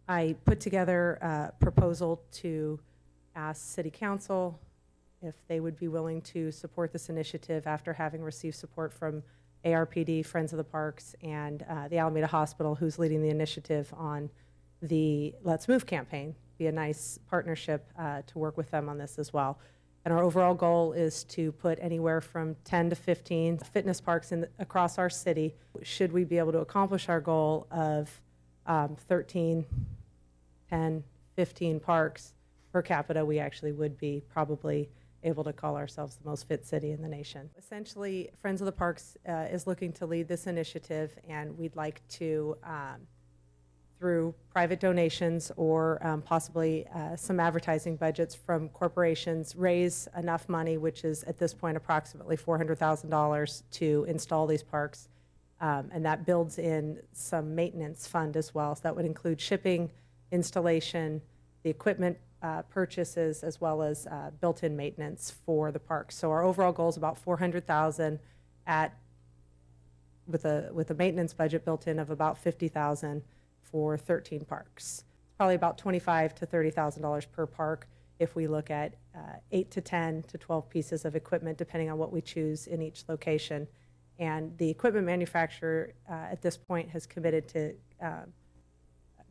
I put together a proposal to ask City Council if they would be willing to support this initiative after having received support from ARPD, Friends of the Parks, and the Alameda Hospital, who's leading the initiative on the Let's Move campaign. Be a nice partnership to work with them on this as well. And our overall goal is to put anywhere from 10 to 15 fitness parks across our city. Should we be able to accomplish our goal of 13, 10, 15 parks per capita, we actually would be probably able to call ourselves the most fit city in the nation. Essentially, Friends of the Parks is looking to lead this initiative, and we'd like to, through private donations or possibly some advertising budgets from corporations, raise enough money, which is at this point approximately $400,000 to install these parks. And that builds in some maintenance fund as well. So that would include shipping, installation, the equipment purchases, as well as built-in maintenance for the parks. So our overall goal is about $400,000 with a maintenance budget built in of about $50,000 for 13 parks. It's probably about $25,000 to $30,000 per park if we look at 8 to 10 to 12 pieces of equipment, depending on what we choose in each location. And the equipment manufacturer at this point has committed to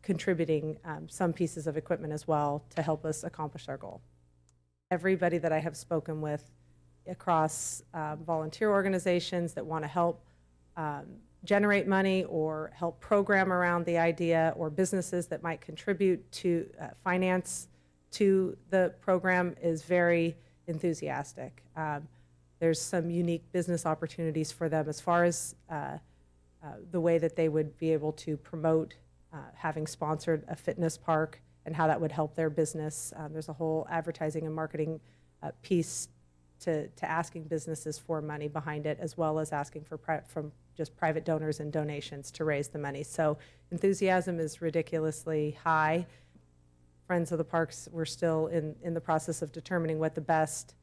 contributing some pieces of equipment as well to help us accomplish our goal. Everybody that I have spoken with across volunteer organizations that want to help generate money or help program around the idea, or businesses that might contribute to finance to the program, is very enthusiastic. There's some unique business opportunities for them as far as the way that they would be able to promote having sponsored a fitness park and how that would help their business. There's a whole advertising and marketing piece to asking businesses for money behind it, as well as asking for from just private donors and donations to raise the money. So enthusiasm is ridiculously high. Friends of the Parks, we're still in the process of determining what the best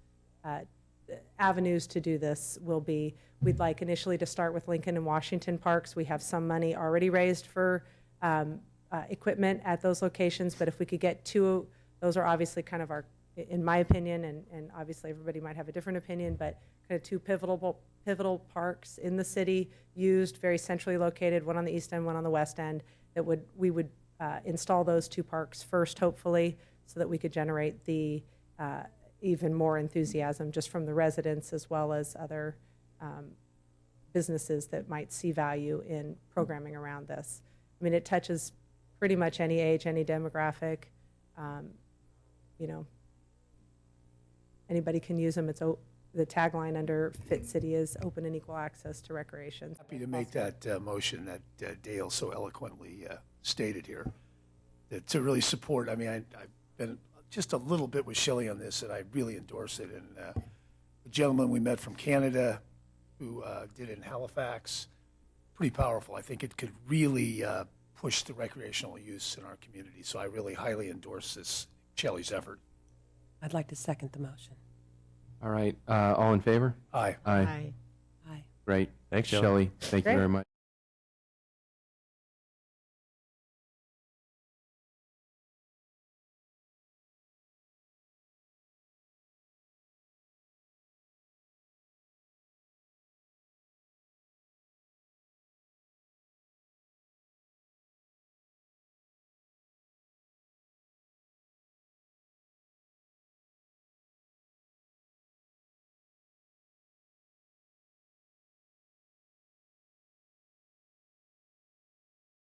avenues to do this will be. We'd like initially to start with Lincoln and Washington parks. We have some money already raised for equipment at those locations, but if we could get two, those are obviously kind of our, in my opinion, and obviously everybody might have a different opinion, but kind of two pivotal parks in the city, used, very centrally located, one on the east end, one on the west end, that we would install those two parks first, hopefully, so that we could generate the even more enthusiasm just from the residents, as well as other businesses that might see value in programming around this. I mean, it touches pretty much any age, any demographic. You know, anybody can use them. It's the tagline under Fit City is open and equal access to recreation. Happy to make that motion that Dale so eloquently stated here. To really support, I mean, I've been just a little bit with Shelley on this, and I really endorse it. And the gentleman we met from Canada who did it in Halifax, pretty powerful. I think it could really push the recreational use in our community. So I really highly endorse this, Shelley's effort. I'd like to second the motion. All right. All in favor? Aye. Aye. Aye. Aye. Great. Thanks, Shelley. Thank you Great. very much.